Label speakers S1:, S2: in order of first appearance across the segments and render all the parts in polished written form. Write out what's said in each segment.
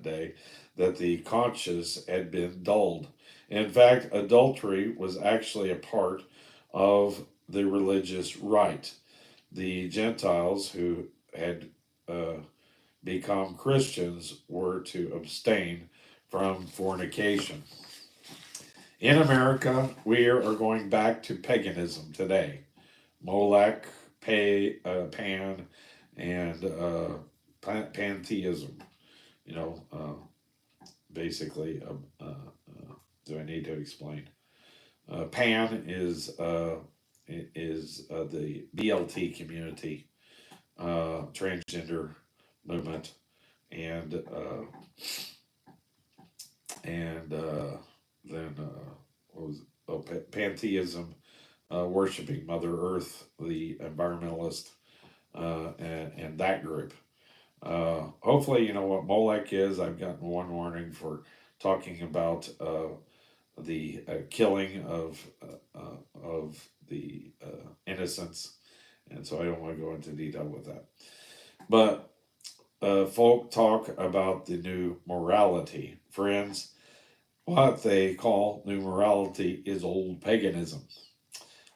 S1: day that the conscience had been dulled. In fact, adultery was actually a part of the religious rite. The Gentiles who had uh, become Christians were to abstain from fornication. In America, we are going back to paganism today. Molech, Pan, and pantheism. You know, basically, do I need to explain? Pan is the BLT community, transgender movement, and and then what was it? Oh, pantheism, worshiping Mother Earth, the environmentalist, and that group. Hopefully, you know what Molech is. I've gotten one warning for talking about the killing of the innocents, and so I don't want to go into detail with that. But folk talk about the new morality, friends. What they call new morality is old paganism.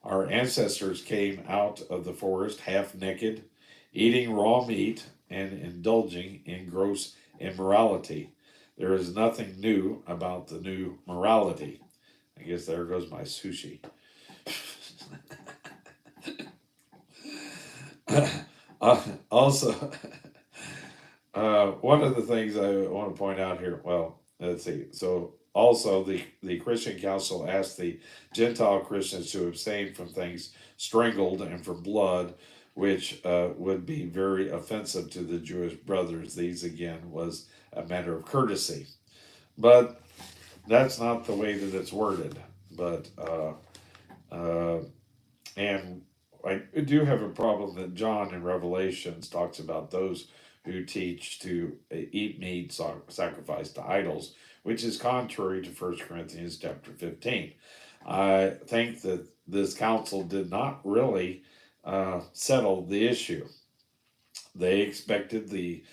S1: Our ancestors came out of the forest half naked, eating raw meat and indulging in gross immorality. There is nothing new about the new morality. I guess there goes my sushi. Also, one of the things I want to point out here, well, let's see. So, also, the Christian Council asked the Gentile Christians to abstain from things strangled and from blood, which would be very offensive to the Jewish brothers. These, again, was a matter of courtesy. But that's not the way that it's worded. But, and I do have a problem that John in Revelations talks about those who teach to eat meat sacrificed to idols, which is contrary to 1 Corinthians chapter 15. I think that this council did not really settle the issue. They expected the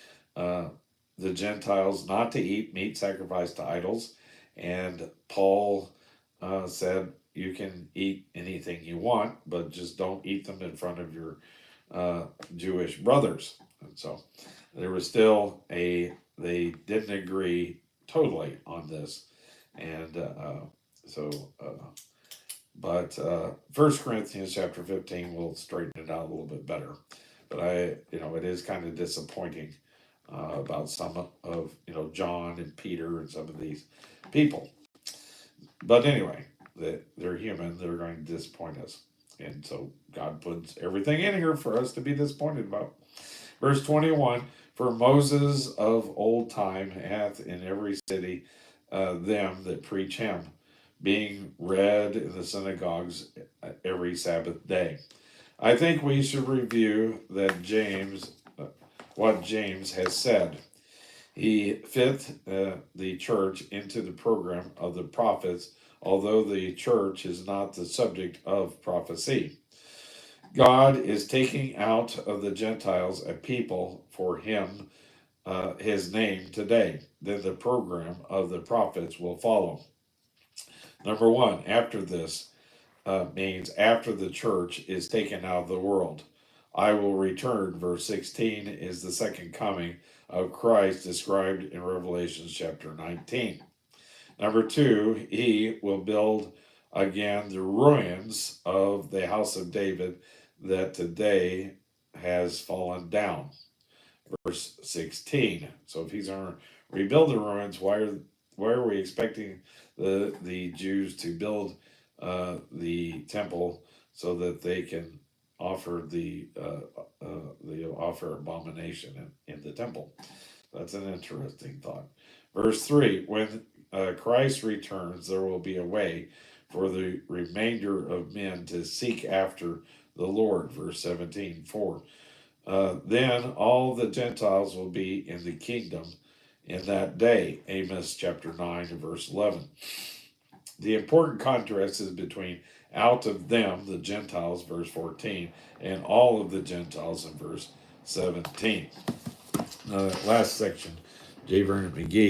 S1: Gentiles not to eat meat sacrificed to idols, and Paul said you can eat anything you want, but just don't eat them in front of your Jewish brothers. And so there was still they didn't agree totally on this, and so. But 1 Corinthians chapter 15 will straighten it out a little bit better. But it is kind of disappointing about some of, John and Peter and some of these people. But anyway, they're human. They're going to disappoint us. And so God puts everything in here for us to be disappointed about. Verse 21, for Moses of old time hath in every city them that preach him, being read in the synagogues every Sabbath day. I think we should review what James has said. He fit the church into the program of the prophets, although the church is not the subject of prophecy. God is taking out of the Gentiles a people for his name today. Then the program of the prophets will follow. Number one, after this means after the church is taken out of the world. I will return, verse 16, is the second coming of Christ described in Revelation chapter 19. Number two, he will build again the ruins of the house of David that today has fallen down. Verse 16. So if he's going to rebuild the ruins, why are we expecting the Jews to build the temple so that they can offer the offer abomination in the temple? That's an interesting thought. Verse 3, when Christ returns, there will be a way for the remainder of men to seek after the Lord. Verse 17, 4. Then all the Gentiles will be in the kingdom in that day. Amos chapter 9 and verse 11. The important contrast is between out of them, the Gentiles, verse 14, and all of the Gentiles in verse 17. Last section J. Vernon McGee.